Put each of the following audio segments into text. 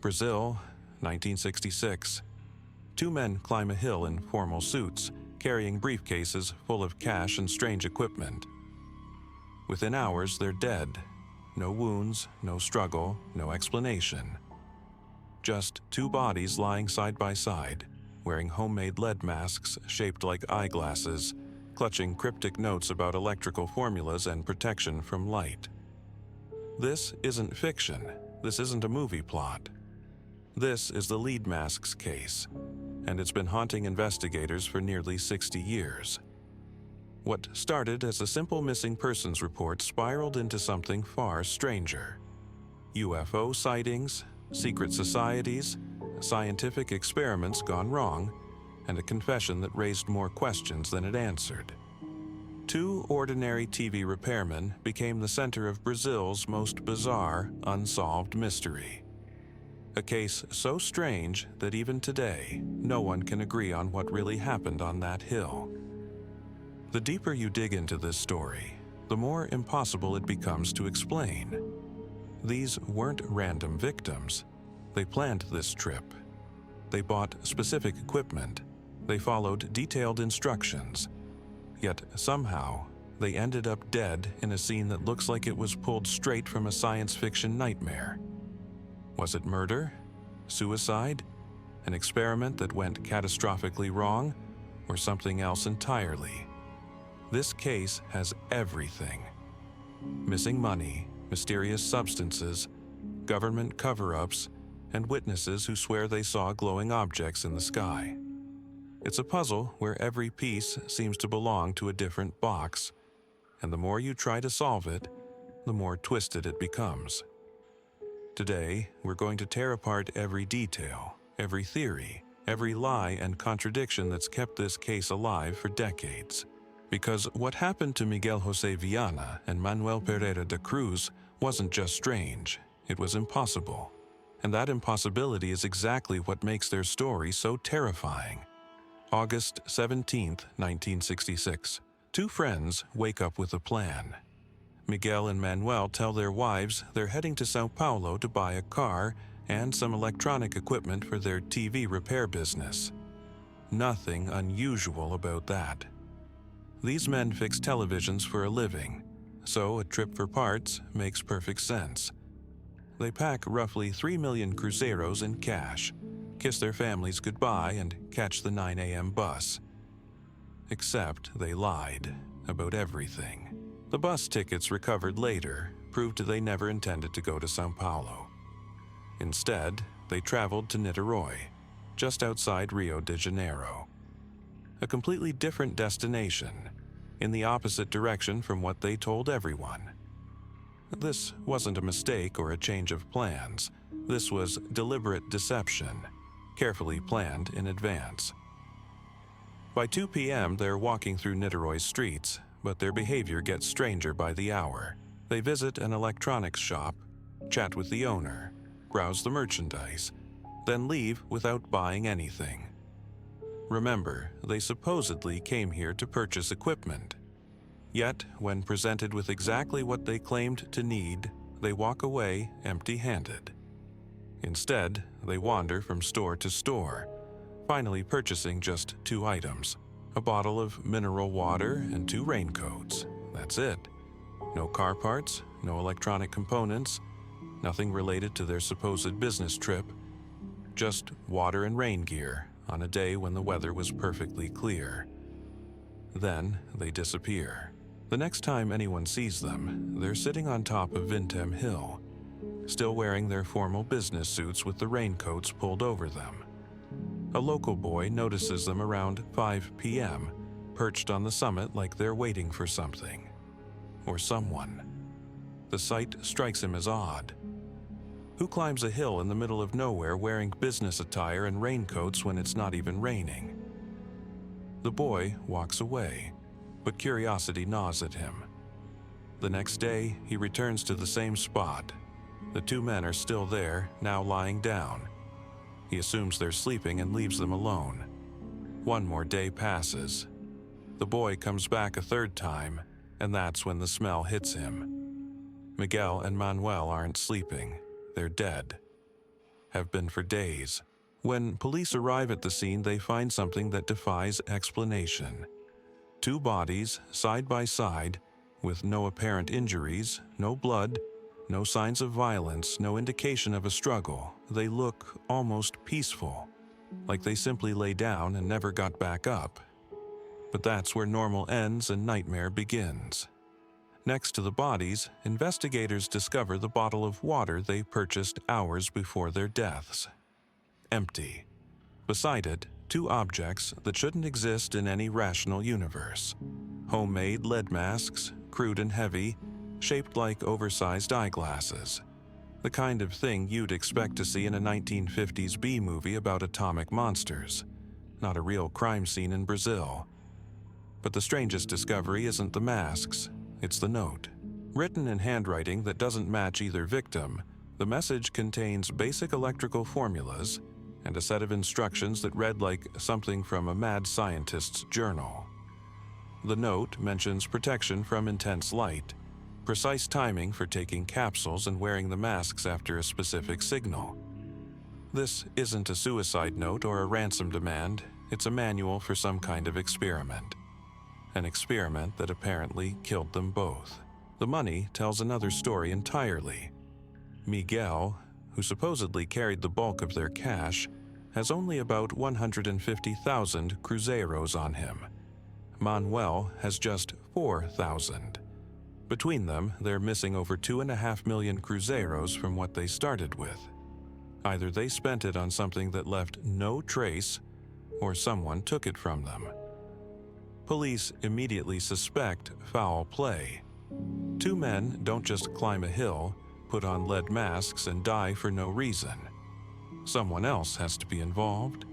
Brazil, 1966. Two men climb a hill in formal suits, carrying briefcases full of cash and strange equipment. Within hours, they're dead. No wounds, no struggle, no explanation. Just two bodies lying side by side, wearing homemade lead masks shaped like eyeglasses, clutching cryptic notes about electrical formulas and protection from light. This isn't fiction. This isn't a movie plot. This is the lead masks case, and it's been haunting investigators for nearly 60 years. What started as a simple missing persons report spiraled into something far stranger. UFO sightings, secret societies, scientific experiments gone wrong, and a confession that raised more questions than it answered. Two ordinary TV repairmen became the center of Brazil's most bizarre, unsolved mystery. A case so strange that even today, no one can agree on what really happened on that hill. The deeper you dig into this story, the more impossible it becomes to explain. These weren't random victims. They planned this trip. They bought specific equipment. They followed detailed instructions. Yet somehow, they ended up dead in a scene that looks like it was pulled straight from a science fiction nightmare. Was it murder? Suicide? An experiment that went catastrophically wrong? Or something else entirely? This case has everything. Missing money, mysterious substances, government cover-ups, and witnesses who swear they saw glowing objects in the sky. It's a puzzle where every piece seems to belong to a different box, and the more you try to solve it, the more twisted it becomes. Today, we're going to tear apart every detail, every theory, every lie and contradiction that's kept this case alive for decades. Because what happened to Miguel José Viana and Manuel Pereira da Cruz wasn't just strange, it was impossible. And that impossibility is exactly what makes their story so terrifying. August 17, 1966. Two friends wake up with a plan. Miguel and Manuel tell their wives they're heading to São Paulo to buy a car and some electronic equipment for their TV repair business. Nothing unusual about that. These men fix televisions for a living, so a trip for parts makes perfect sense. They pack roughly 3 million cruzeiros in cash, kiss their families goodbye, and catch the 9 a.m. bus. Except they lied about everything. The bus tickets recovered later proved they never intended to go to São Paulo. Instead, they traveled to Niterói, just outside Rio de Janeiro. A completely different destination, in the opposite direction from what they told everyone. This wasn't a mistake or a change of plans. This was deliberate deception, carefully planned in advance. By 2 p.m., they're walking through Niterói's streets, but their behavior gets stranger by the hour. They visit an electronics shop, chat with the owner, browse the merchandise, then leave without buying anything. Remember, they supposedly came here to purchase equipment. Yet, when presented with exactly what they claimed to need, they walk away empty-handed. Instead, they wander from store to store, finally purchasing just 2 items: a bottle of mineral water and 2 raincoats. That's it. No car parts, no electronic components, nothing related to their supposed business trip, just water and rain gear on a day when the weather was perfectly clear. Then they disappear. The next time anyone sees them, they're sitting on top of Vintem Hill, still wearing their formal business suits with the raincoats pulled over them. A local boy notices them around 5 p.m., perched on the summit like they're waiting for something. Or someone. The sight strikes him as odd. Who climbs a hill in the middle of nowhere wearing business attire and raincoats when it's not even raining? The boy walks away, but curiosity gnaws at him. The next day, he returns to the same spot. The 2 men are still there, now lying down. He assumes they're sleeping and leaves them alone. 1 more day passes. The boy comes back a 3rd time, and that's when the smell hits him. Miguel and Manuel aren't sleeping. They're dead. have been for days. When police arrive at the scene, they find something that defies explanation. 2 bodies, side by side, with no apparent injuries, no blood, no signs of violence, no indication of a struggle. They look almost peaceful, like they simply lay down and never got back up. But that's where normal ends and nightmare begins. Next to the bodies, investigators discover the bottle of water they purchased hours before their deaths. Empty. Beside it, 2 objects that shouldn't exist in any rational universe. Homemade lead masks, crude and heavy, shaped like oversized eyeglasses. The kind of thing you'd expect to see in a 1950s B-movie about atomic monsters, not a real crime scene in Brazil. But the strangest discovery isn't the masks, it's the note. Written in handwriting that doesn't match either victim, the message contains basic electrical formulas and a set of instructions that read like something from a mad scientist's journal. The note mentions protection from intense light, precise timing for taking capsules and wearing the masks after a specific signal. This isn't a suicide note or a ransom demand, it's a manual for some kind of experiment. An experiment that apparently killed them both. The money tells another story entirely. Miguel, who supposedly carried the bulk of their cash, has only about 150,000 cruzeiros on him. Manuel has just 4,000. Between them, they're missing over 2.5 million cruzeiros from what they started with. Either they spent it on something that left no trace, or someone took it from them. Police immediately suspect foul play. 2 men don't just climb a hill, put on lead masks, and die for no reason. Someone else has to be involved.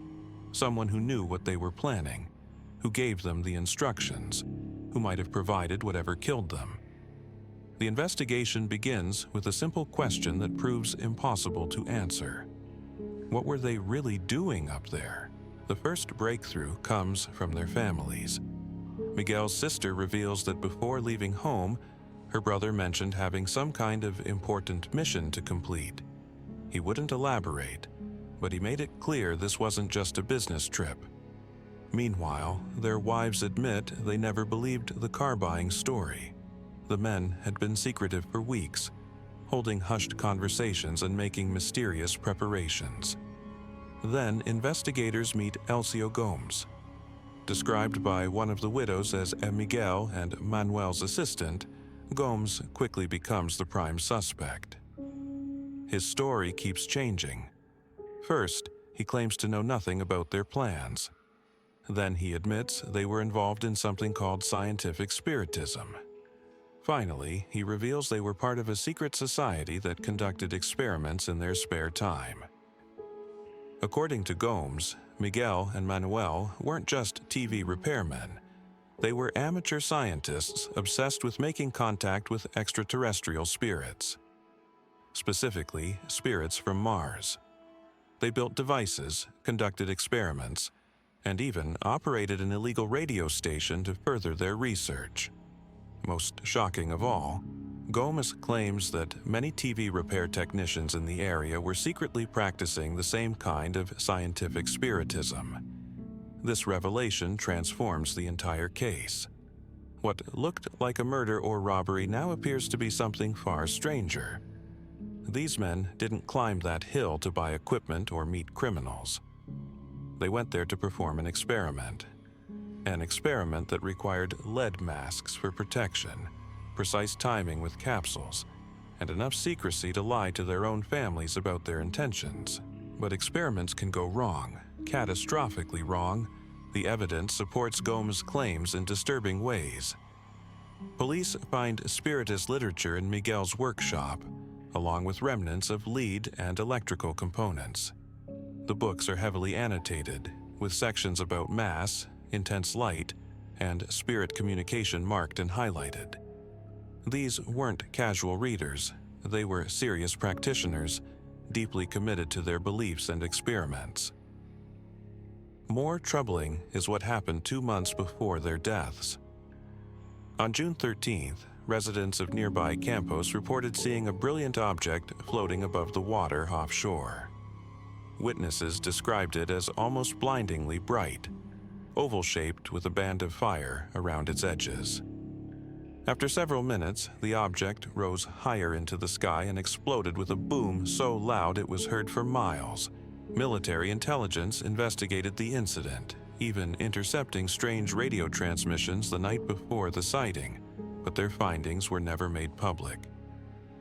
Someone who knew what they were planning, who gave them the instructions, who might have provided whatever killed them. The investigation begins with a simple question that proves impossible to answer. What were they really doing up there? The first breakthrough comes from their families. Miguel's sister reveals that before leaving home, her brother mentioned having some kind of important mission to complete. He wouldn't elaborate, but he made it clear this wasn't just a business trip. Meanwhile, their wives admit they never believed the car-buying story. The men had been secretive for weeks, holding hushed conversations and making mysterious preparations. Then investigators meet Elcio Gomes. Described by one of the widows as Miguel and Manuel's assistant, Gomes quickly becomes the prime suspect. His story keeps changing. First, he claims to know nothing about their plans. Then he admits they were involved in something called scientific spiritism. Finally, he reveals they were part of a secret society that conducted experiments in their spare time. According to Gomes, Miguel and Manuel weren't just TV repairmen. They were amateur scientists obsessed with making contact with extraterrestrial spirits. Specifically, spirits from Mars. They built devices, conducted experiments, and even operated an illegal radio station to further their research. Most shocking of all, Gomes claims that many TV repair technicians in the area were secretly practicing the same kind of scientific spiritism. This revelation transforms the entire case. What looked like a murder or robbery now appears to be something far stranger. These men didn't climb that hill to buy equipment or meet criminals. They went there to perform an experiment. An experiment that required lead masks for protection, precise timing with capsules, and enough secrecy to lie to their own families about their intentions. But experiments can go wrong, catastrophically wrong. The evidence supports Gomes' claims in disturbing ways. Police find spiritist literature in Miguel's workshop, along with remnants of lead and electrical components. The books are heavily annotated, with sections about mass, intense light, and spirit communication marked and highlighted. These weren't casual readers. They were serious practitioners, deeply committed to their beliefs and experiments. More troubling is what happened 2 months before their deaths. On June 13th, residents of nearby Campos reported seeing a brilliant object floating above the water offshore. Witnesses described it as almost blindingly bright, oval-shaped with a band of fire around its edges. After several minutes, the object rose higher into the sky and exploded with a boom so loud it was heard for miles. Military intelligence investigated the incident, even intercepting strange radio transmissions the night before the sighting, but their findings were never made public.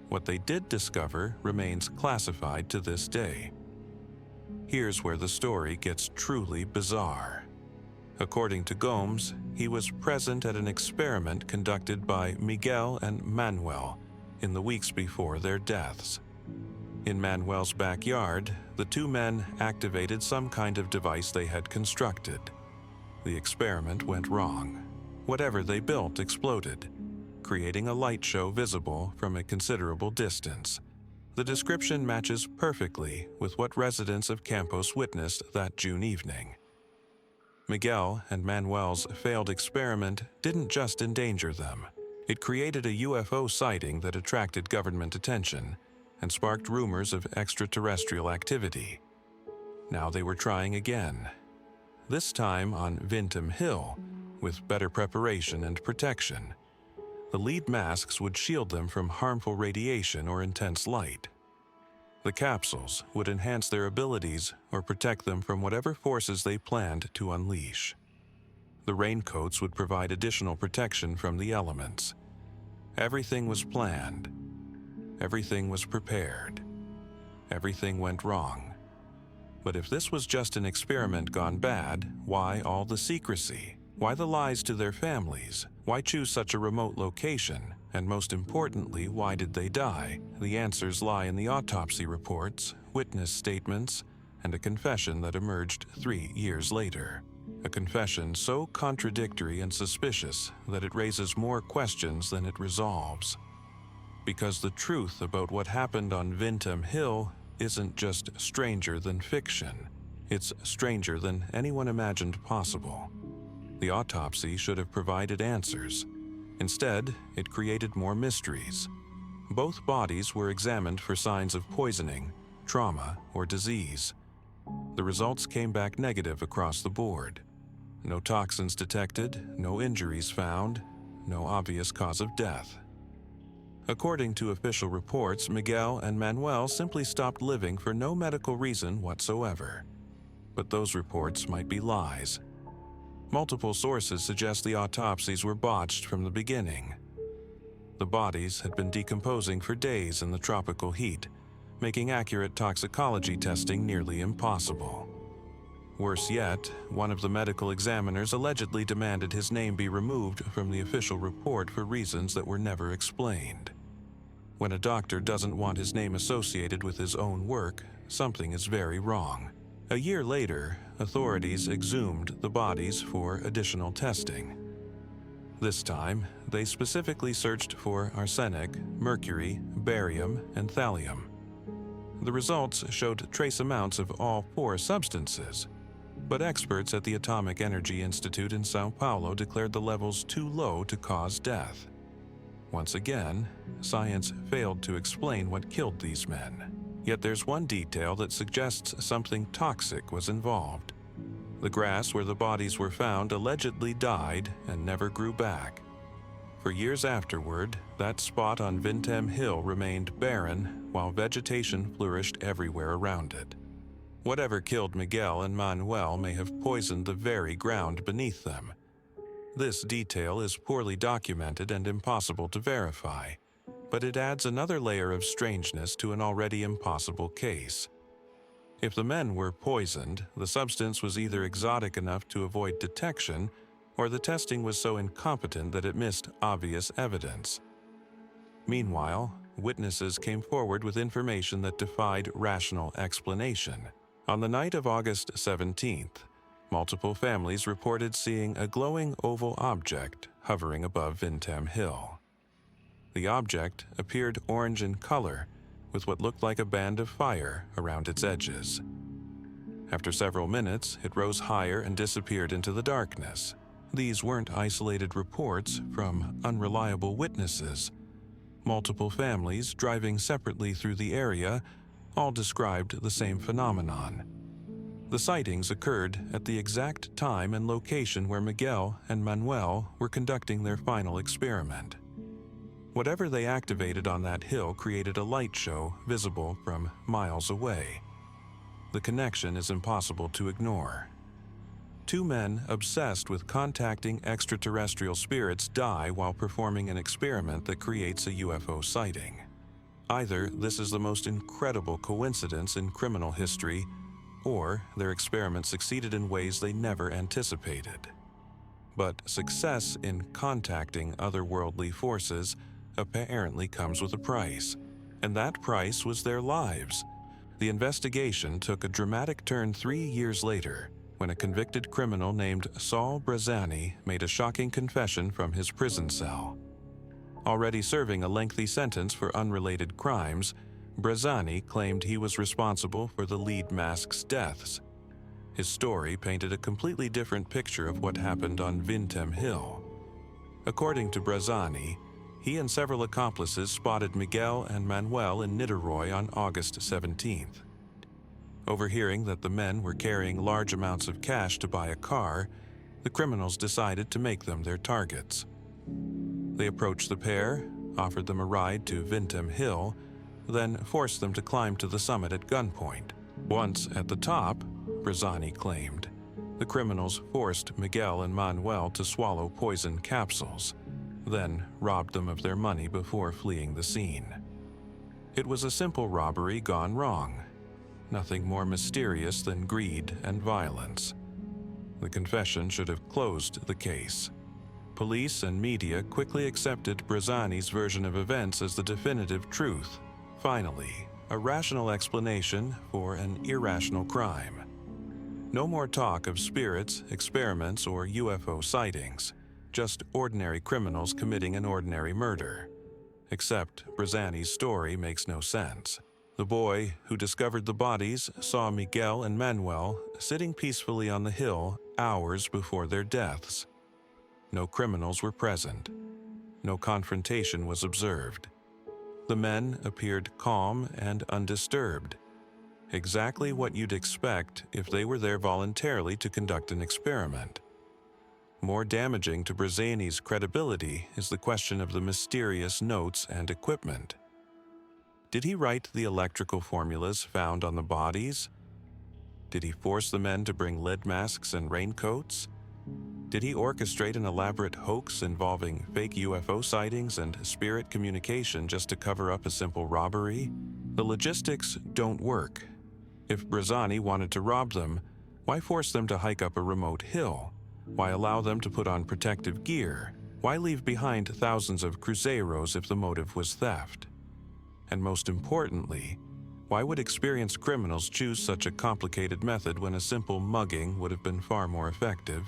What they did discover remains classified to this day. Here's where the story gets truly bizarre. According to Gomes, he was present at an experiment conducted by Miguel and Manuel in the weeks before their deaths. In Manuel's backyard, the two men activated some kind of device they had constructed. The experiment went wrong. Whatever they built exploded, creating a light show visible from a considerable distance. The description matches perfectly with what residents of Campos witnessed that June evening. Miguel and Manuel's failed experiment didn't just endanger them. It created a UFO sighting that attracted government attention and sparked rumors of extraterrestrial activity. Now they were trying again, this time on Vintam Hill, with better preparation and protection. The lead masks would shield them from harmful radiation or intense light. The capsules would enhance their abilities or protect them from whatever forces they planned to unleash. The raincoats would provide additional protection from the elements. Everything was planned. Everything was prepared. Everything went wrong. But if this was just an experiment gone bad, why all the secrecy? Why the lies to their families? Why choose such a remote location? And most importantly, why did they die? The answers lie in the autopsy reports, witness statements, and a confession that emerged 3 years later. A confession so contradictory and suspicious that it raises more questions than it resolves. Because the truth about what happened on Vintam Hill isn't just stranger than fiction. It's stranger than anyone imagined possible. The autopsy should have provided answers. Instead, it created more mysteries. Both bodies were examined for signs of poisoning, trauma, or disease. The results came back negative across the board. No toxins detected, no injuries found, no obvious cause of death. According to official reports, Miguel and Manuel simply stopped living for no medical reason whatsoever. But those reports might be lies. Multiple sources suggest the autopsies were botched from the beginning. The bodies had been decomposing for days in the tropical heat, making accurate toxicology testing nearly impossible. Worse yet, one of the medical examiners allegedly demanded his name be removed from the official report for reasons that were never explained. When a doctor doesn't want his name associated with his own work, something is very wrong. A year later, authorities exhumed the bodies for additional testing. This time, they specifically searched for arsenic, mercury, barium, and thallium. The results showed trace amounts of all 4 substances, but experts at the Atomic Energy Institute in Sao Paulo declared the levels too low to cause death. Once again, science failed to explain what killed these men. Yet there's one detail that suggests something toxic was involved. The grass where the bodies were found allegedly died and never grew back. For years afterward, that spot on Vintam Hill remained barren while vegetation flourished everywhere around it. Whatever killed Miguel and Manuel may have poisoned the very ground beneath them. This detail is poorly documented and impossible to verify, but it adds another layer of strangeness to an already impossible case. If the men were poisoned, the substance was either exotic enough to avoid detection, or the testing was so incompetent that it missed obvious evidence. Meanwhile, witnesses came forward with information that defied rational explanation. On the night of August 17th, multiple families reported seeing a glowing oval object hovering above Vintam Hill. The object appeared orange in color, with what looked like a band of fire around its edges. After several minutes, it rose higher and disappeared into the darkness. These weren't isolated reports from unreliable witnesses. Multiple families driving separately through the area all described the same phenomenon. The sightings occurred at the exact time and location where Miguel and Manuel were conducting their final experiment. Whatever they activated on that hill created a light show visible from miles away. The connection is impossible to ignore. Two men obsessed with contacting extraterrestrial spirits die while performing an experiment that creates a UFO sighting. Either this is the most incredible coincidence in criminal history, or their experiment succeeded in ways they never anticipated. But success in contacting otherworldly forces apparently comes with a price, and that price was their lives. The investigation took a dramatic turn 3 years later, when a convicted criminal named Saul Brazzani made a shocking confession from his prison cell. Already serving a lengthy sentence for unrelated crimes, Brazzani claimed he was responsible for the lead mask's deaths. His story painted a completely different picture of what happened on Vintem Hill. According to Brazzani, he and several accomplices spotted Miguel and Manuel in Niterói on August 17th. Overhearing that the men were carrying large amounts of cash to buy a car, the criminals decided to make them their targets. They approached the pair, offered them a ride to Vintem Hill, then forced them to climb to the summit at gunpoint. Once at the top, Brazzani claimed, the criminals forced Miguel and Manuel to swallow poison capsules, then robbed them of their money before fleeing the scene. It was a simple robbery gone wrong. Nothing more mysterious than greed and violence. The confession should have closed the case. Police and media quickly accepted Brazzani's version of events as the definitive truth. Finally, a rational explanation for an irrational crime. No more talk of spirits, experiments, or UFO sightings, just ordinary criminals committing an ordinary murder. Except Brazzani's story makes no sense. The boy who discovered the bodies saw Miguel and Manuel sitting peacefully on the hill hours before their deaths. No criminals were present. No confrontation was observed. The men appeared calm and undisturbed. Exactly what you'd expect if they were there voluntarily to conduct an experiment. More damaging to Brazzani's credibility is the question of the mysterious notes and equipment. Did he write the electrical formulas found on the bodies? Did he force the men to bring lead masks and raincoats? Did he orchestrate an elaborate hoax involving fake UFO sightings and spirit communication just to cover up a simple robbery? The logistics don't work. If Brazzani wanted to rob them, why force them to hike up a remote hill? Why allow them to put on protective gear? Why leave behind thousands of cruzeros if the motive was theft? And most importantly, why would experienced criminals choose such a complicated method when a simple mugging would have been far more effective?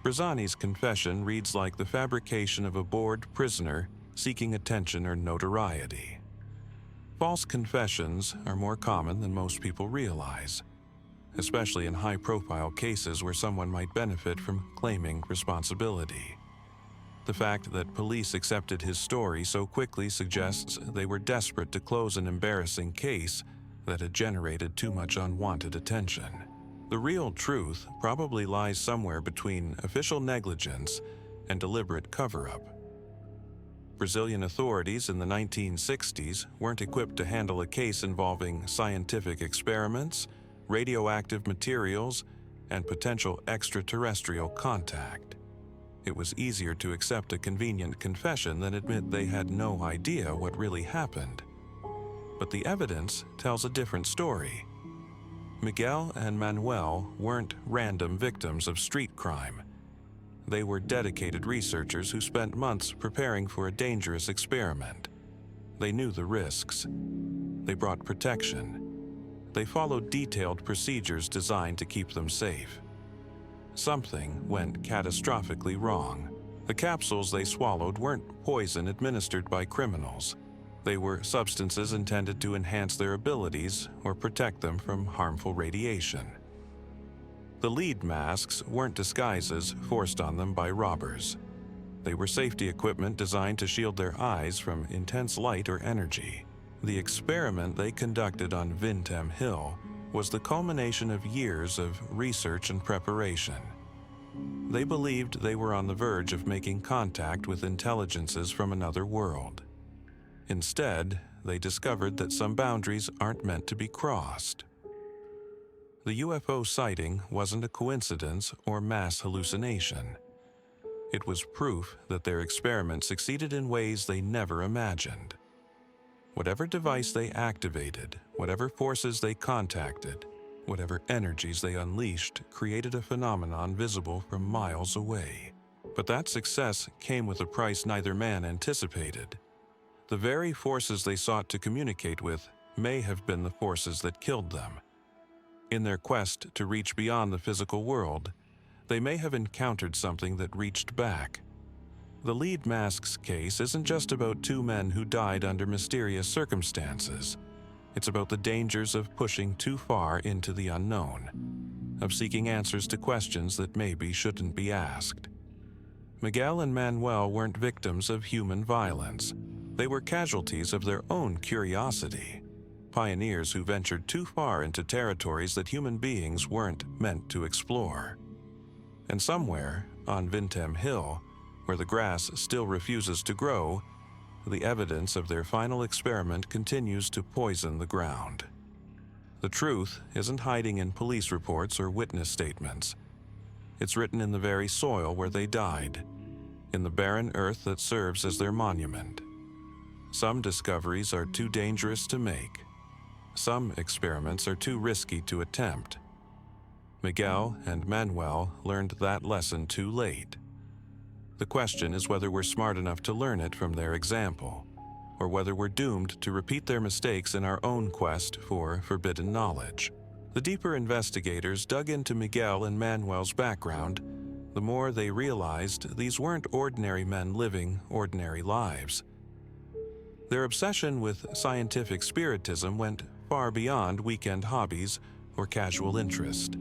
Brazzani's confession reads like the fabrication of a bored prisoner seeking attention or notoriety. False confessions are more common than most people realize, especially in high-profile cases where someone might benefit from claiming responsibility. The fact that police accepted his story so quickly suggests they were desperate to close an embarrassing case that had generated too much unwanted attention. The real truth probably lies somewhere between official negligence and deliberate cover-up. Brazilian authorities in the 1960s weren't equipped to handle a case involving scientific experiments, radioactive materials, and potential extraterrestrial contact. It was easier to accept a convenient confession than admit they had no idea what really happened. But the evidence tells a different story. Miguel and Manuel weren't random victims of street crime. They were dedicated researchers who spent months preparing for a dangerous experiment. They knew the risks. They brought protection. They followed detailed procedures designed to keep them safe. Something went catastrophically wrong. The capsules they swallowed weren't poison administered by criminals. They were substances intended to enhance their abilities or protect them from harmful radiation. The lead masks weren't disguises forced on them by robbers. They were safety equipment designed to shield their eyes from intense light or energy. The experiment they conducted on Vintem Hill was the culmination of years of research and preparation. They believed they were on the verge of making contact with intelligences from another world. Instead, they discovered that some boundaries aren't meant to be crossed. The UFO sighting wasn't a coincidence or mass hallucination. It was proof that their experiment succeeded in ways they never imagined. Whatever device they activated, whatever forces they contacted, whatever energies they unleashed created a phenomenon visible from miles away. But that success came with a price neither man anticipated. The very forces they sought to communicate with may have been the forces that killed them. In their quest to reach beyond the physical world, they may have encountered something that reached back. The lead mask's case isn't just about two men who died under mysterious circumstances. It's about the dangers of pushing too far into the unknown, of seeking answers to questions that maybe shouldn't be asked. Miguel and Manuel weren't victims of human violence. They were casualties of their own curiosity, pioneers who ventured too far into territories that human beings weren't meant to explore. And somewhere, on Vintem Hill, where the grass still refuses to grow, the evidence of their final experiment continues to poison the ground. The truth isn't hiding in police reports or witness statements. It's written in the very soil where they died, in the barren earth that serves as their monument. Some discoveries are too dangerous to make. Some experiments are too risky to attempt. Miguel and Manuel learned that lesson too late. The question is whether we're smart enough to learn it from their example, or whether we're doomed to repeat their mistakes in our own quest for forbidden knowledge. The deeper investigators dug into Miguel and Manuel's background, the more they realized these weren't ordinary men living ordinary lives. Their obsession with scientific spiritism went far beyond weekend hobbies or casual interest.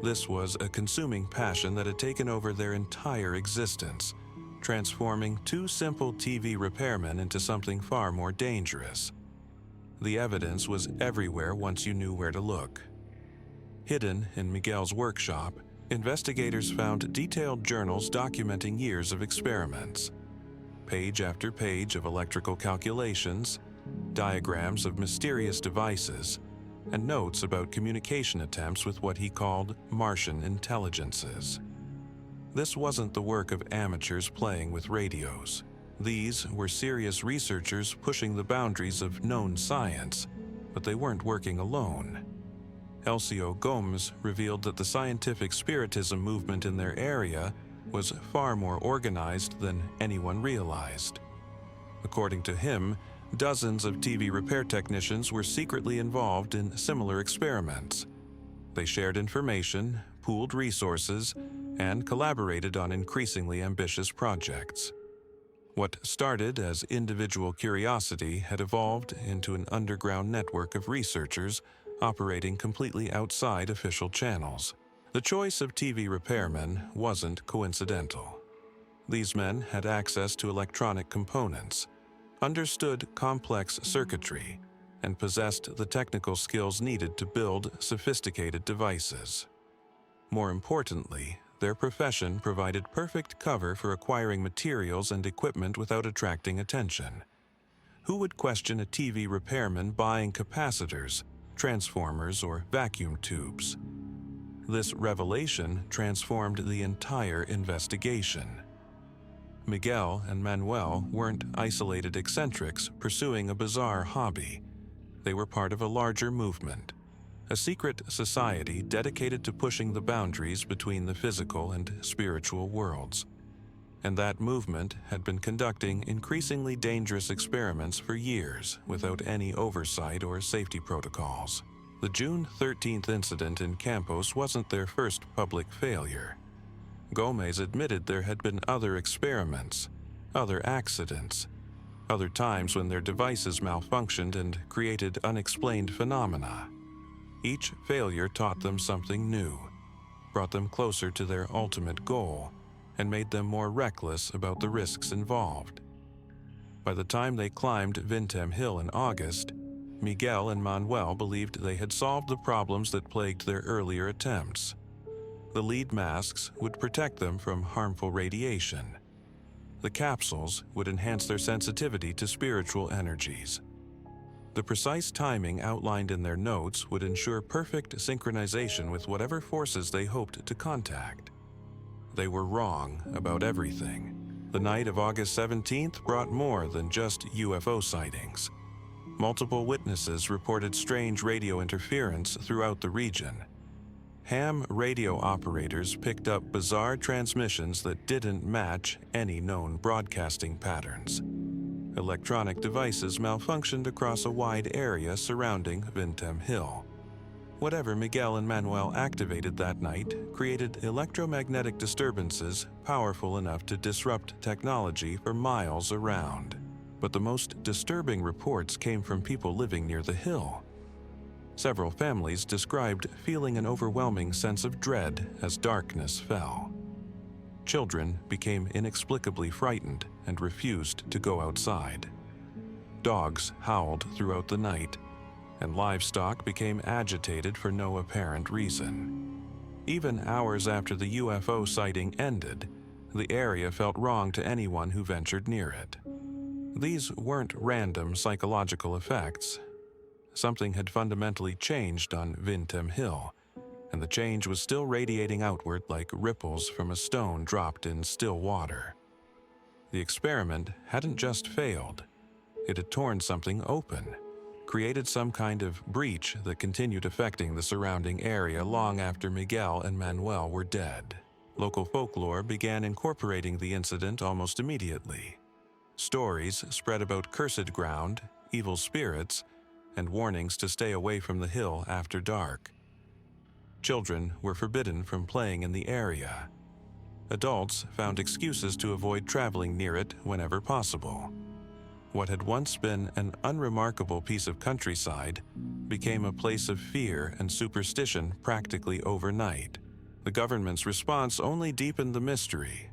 This was a consuming passion that had taken over their entire existence, transforming two simple TV repairmen into something far more dangerous. The evidence was everywhere once you knew where to look. Hidden in Miguel's workshop, investigators found detailed journals documenting years of experiments. Page after page of electrical calculations, diagrams of mysterious devices, and notes about communication attempts with what he called Martian intelligences. This wasn't the work of amateurs playing with radios. These were serious researchers pushing the boundaries of known science, but they weren't working alone. Elcio Gomes revealed that the scientific spiritism movement in their area was far more organized than anyone realized. According to him, dozens of TV repair technicians were secretly involved in similar experiments. They shared information, pooled resources, and collaborated on increasingly ambitious projects. What started as individual curiosity had evolved into an underground network of researchers operating completely outside official channels. The choice of TV repairmen wasn't coincidental. These men had access to electronic components, understood complex circuitry, and possessed the technical skills needed to build sophisticated devices. More importantly, their profession provided perfect cover for acquiring materials and equipment without attracting attention. Who would question a TV repairman buying capacitors, transformers, or vacuum tubes? This revelation transformed the entire investigation. Miguel and Manuel weren't isolated eccentrics pursuing a bizarre hobby. They were part of a larger movement, a secret society dedicated to pushing the boundaries between the physical and spiritual worlds. And that movement had been conducting increasingly dangerous experiments for years without any oversight or safety protocols. The June 13th incident in Campos wasn't their first public failure. Gomez admitted there had been other experiments, other accidents, other times when their devices malfunctioned and created unexplained phenomena. Each failure taught them something new, brought them closer to their ultimate goal, and made them more reckless about the risks involved. By the time they climbed Vintem Hill in August, Miguel and Manuel believed they had solved the problems that plagued their earlier attempts. The lead masks would protect them from harmful radiation. The capsules would enhance their sensitivity to spiritual energies. The precise timing outlined in their notes would ensure perfect synchronization with whatever forces they hoped to contact. They were wrong about everything. The night of August 17th brought more than just UFO sightings. Multiple witnesses reported strange radio interference throughout the region. Ham radio operators picked up bizarre transmissions that didn't match any known broadcasting patterns. Electronic devices malfunctioned across a wide area surrounding Vintem Hill. Whatever Miguel and Manuel activated that night created electromagnetic disturbances powerful enough to disrupt technology for miles around. But the most disturbing reports came from people living near the hill. Several families described feeling an overwhelming sense of dread as darkness fell. Children became inexplicably frightened and refused to go outside. Dogs howled throughout the night, and livestock became agitated for no apparent reason. Even hours after the UFO sighting ended, the area felt wrong to anyone who ventured near it. These weren't random psychological effects. Something had fundamentally changed on Vintem Hill, and the change was still radiating outward like ripples from a stone dropped in still water. The experiment hadn't just failed. It had torn something open, created some kind of breach that continued affecting the surrounding area long after Miguel and Manuel were dead. Local folklore began incorporating the incident almost immediately. Stories spread about cursed ground, evil spirits, and warnings to stay away from the hill after dark. Children were forbidden from playing in the area. Adults found excuses to avoid traveling near it whenever possible. What had once been an unremarkable piece of countryside became a place of fear and superstition practically overnight. The government's response only deepened the mystery.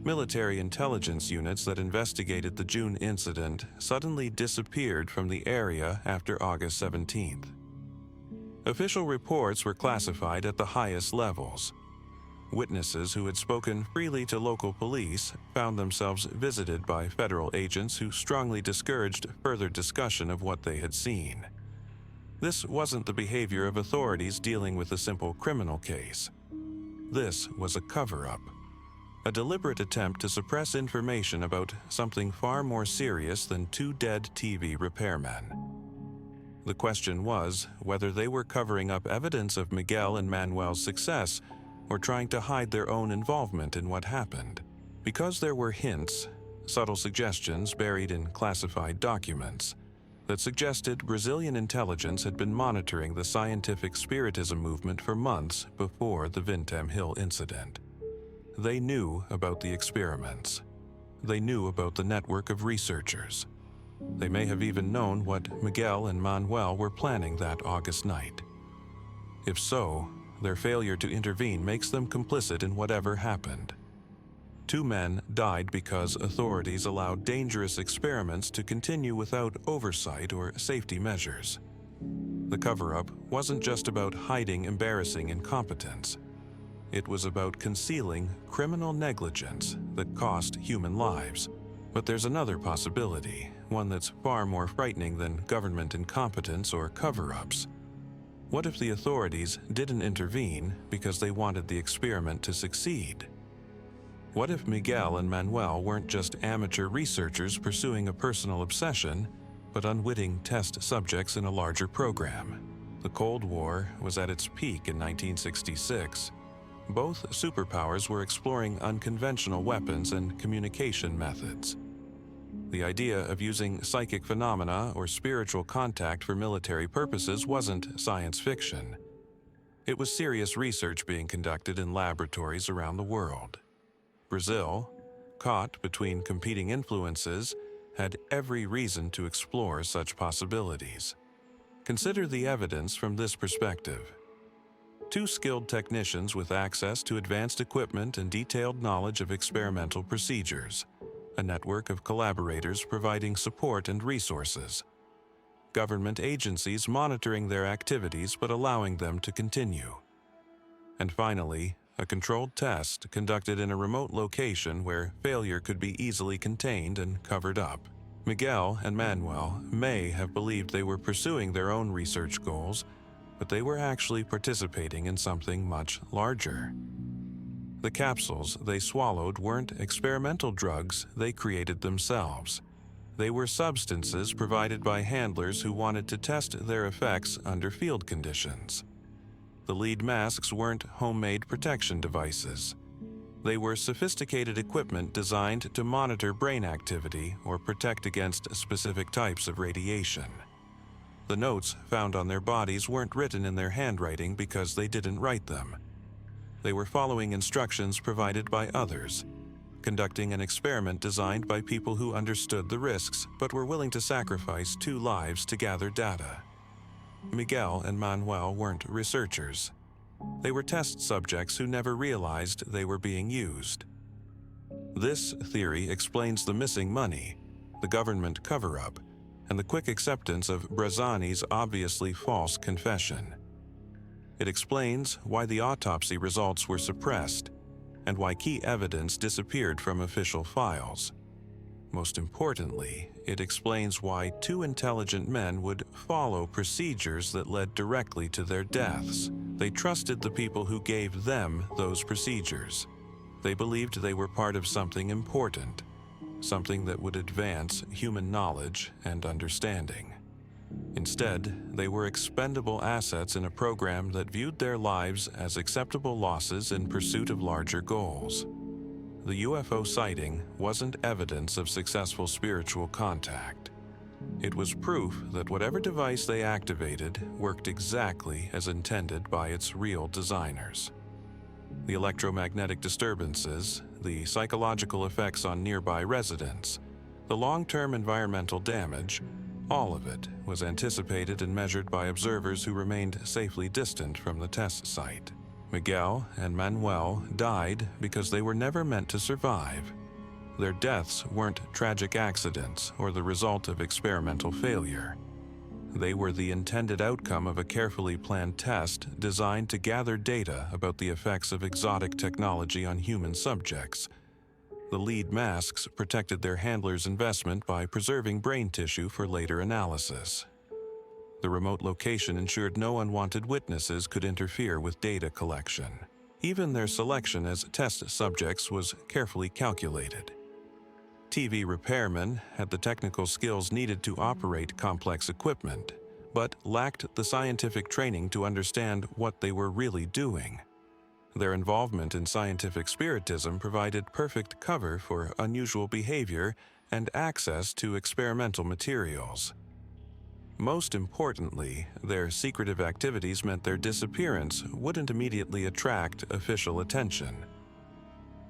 Military intelligence units that investigated the June incident suddenly disappeared from the area after August 17th. Official reports were classified at the highest levels. Witnesses who had spoken freely to local police found themselves visited by federal agents who strongly discouraged further discussion of what they had seen. This wasn't the behavior of authorities dealing with a simple criminal case. This was a cover-up. A deliberate attempt to suppress information about something far more serious than two dead TV repairmen. The question was whether they were covering up evidence of Miguel and Manuel's success or trying to hide their own involvement in what happened. Because there were hints, subtle suggestions buried in classified documents, that suggested Brazilian intelligence had been monitoring the scientific spiritism movement for months before the Vintem Hill incident. They knew about the experiments. They knew about the network of researchers. They may have even known what Miguel and Manuel were planning that August night. If so, their failure to intervene makes them complicit in whatever happened. Two men died because authorities allowed dangerous experiments to continue without oversight or safety measures. The cover-up wasn't just about hiding embarrassing incompetence. It was about concealing criminal negligence that cost human lives. But there's another possibility, one that's far more frightening than government incompetence or cover-ups. What if the authorities didn't intervene because they wanted the experiment to succeed? What if Miguel and Manuel weren't just amateur researchers pursuing a personal obsession, but unwitting test subjects in a larger program? The Cold War was at its peak in 1966. Both superpowers were exploring unconventional weapons and communication methods. The idea of using psychic phenomena or spiritual contact for military purposes wasn't science fiction. It was serious research being conducted in laboratories around the world. Brazil, caught between competing influences, had every reason to explore such possibilities. Consider the evidence from this perspective. Two skilled technicians with access to advanced equipment and detailed knowledge of experimental procedures. a network of collaborators providing support and resources, government agencies monitoring their activities but allowing them to continue, and finally, a controlled test conducted in a remote location where failure could be easily contained and covered up. Miguel and Manuel may have believed they were pursuing their own research goals, but they were actually participating in something much larger. The capsules they swallowed weren't experimental drugs they created themselves. They were substances provided by handlers who wanted to test their effects under field conditions. The lead masks weren't homemade protection devices. They were sophisticated equipment designed to monitor brain activity or protect against specific types of radiation. The notes found on their bodies weren't written in their handwriting because they didn't write them. They were following instructions provided by others, conducting an experiment designed by people who understood the risks but were willing to sacrifice 2 lives to gather data. Miguel and Manuel weren't researchers. They were test subjects who never realized they were being used. This theory explains the missing money, the government cover-up, and the quick acceptance of Brazzani's obviously false confession. It explains why the autopsy results were suppressed and why key evidence disappeared from official files. Most importantly, it explains why 2 intelligent men would follow procedures that led directly to their deaths. They trusted the people who gave them those procedures. They believed they were part of something important, something that would advance human knowledge and understanding. Instead, they were expendable assets in a program that viewed their lives as acceptable losses in pursuit of larger goals. The UFO sighting wasn't evidence of successful spiritual contact. It was proof that whatever device they activated worked exactly as intended by its real designers. The electromagnetic disturbances, the psychological effects on nearby residents, the long-term environmental damage, all of it was anticipated and measured by observers who remained safely distant from the test site. Miguel and Manuel died because they were never meant to survive. Their deaths weren't tragic accidents or the result of experimental failure. They were the intended outcome of a carefully planned test designed to gather data about the effects of exotic technology on human subjects. The lead masks protected their handlers' investment by preserving brain tissue for later analysis. The remote location ensured no unwanted witnesses could interfere with data collection. Even their selection as test subjects was carefully calculated. TV repairmen had the technical skills needed to operate complex equipment, but lacked the scientific training to understand what they were really doing. Their involvement in scientific spiritism provided perfect cover for unusual behavior and access to experimental materials. Most importantly, their secretive activities meant their disappearance wouldn't immediately attract official attention.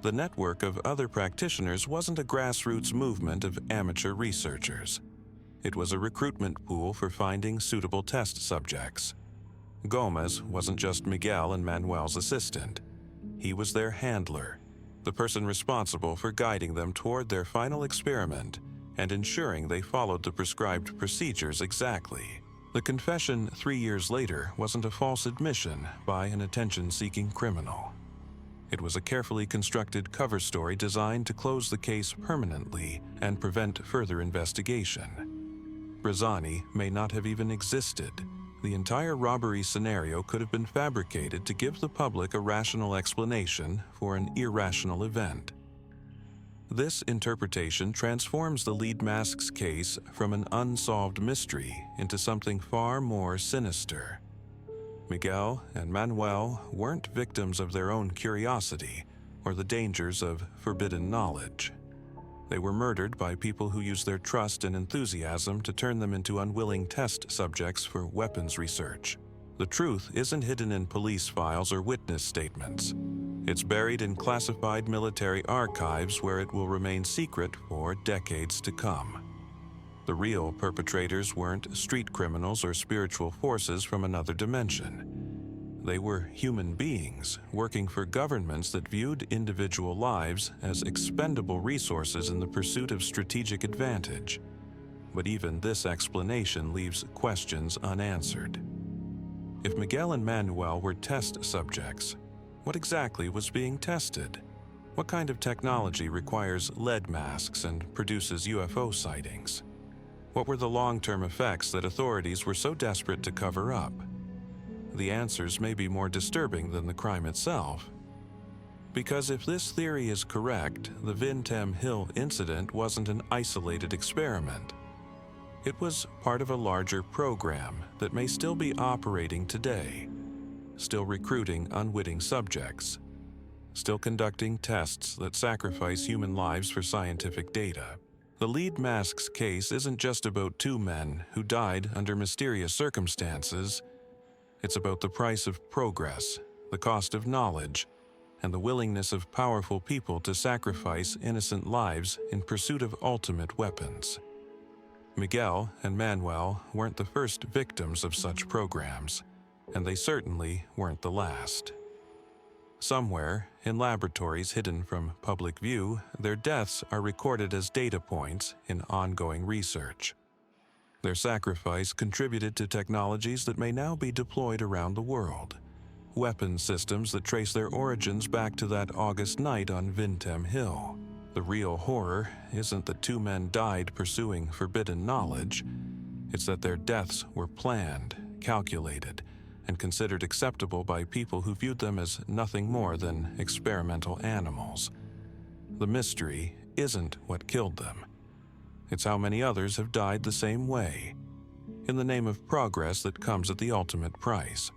The network of other practitioners wasn't a grassroots movement of amateur researchers. It was a recruitment pool for finding suitable test subjects. Gomez wasn't just Miguel and Manuel's assistant. He was their handler, the person responsible for guiding them toward their final experiment and ensuring they followed the prescribed procedures exactly. The confession 3 years later wasn't a false admission by an attention-seeking criminal. It was a carefully constructed cover story designed to close the case permanently and prevent further investigation. Brazzani may not have even existed. The entire robbery scenario could have been fabricated to give the public a rational explanation for an irrational event. This interpretation transforms the lead mask's case from an unsolved mystery into something far more sinister. Miguel and Manuel weren't victims of their own curiosity or the dangers of forbidden knowledge. They were murdered by people who used their trust and enthusiasm to turn them into unwilling test subjects for weapons research. The truth isn't hidden in police files or witness statements. It's buried in classified military archives where it will remain secret for decades to come. The real perpetrators weren't street criminals or spiritual forces from another dimension. They were human beings working for governments that viewed individual lives as expendable resources in the pursuit of strategic advantage. But even this explanation leaves questions unanswered. If Miguel and Manuel were test subjects, what exactly was being tested? What kind of technology requires lead masks and produces UFO sightings? What were the long-term effects that authorities were so desperate to cover up? The answers may be more disturbing than the crime itself. Because if this theory is correct, the Vintem Hill incident wasn't an isolated experiment. It was part of a larger program that may still be operating today, still recruiting unwitting subjects, still conducting tests that sacrifice human lives for scientific data. The lead masks case isn't just about two men who died under mysterious circumstances. It's about the price of progress, the cost of knowledge, and the willingness of powerful people to sacrifice innocent lives in pursuit of ultimate weapons. Miguel and Manuel weren't the first victims of such programs, and they certainly weren't the last. Somewhere, in laboratories hidden from public view, their deaths are recorded as data points in ongoing research. Their sacrifice contributed to technologies that may now be deployed around the world. Weapons systems that trace their origins back to that August night on Vintem Hill. The real horror isn't that two men died pursuing forbidden knowledge. It's that their deaths were planned, calculated, and considered acceptable by people who viewed them as nothing more than experimental animals. The mystery isn't what killed them. It's how many others have died the same way, in the name of progress that comes at the ultimate price.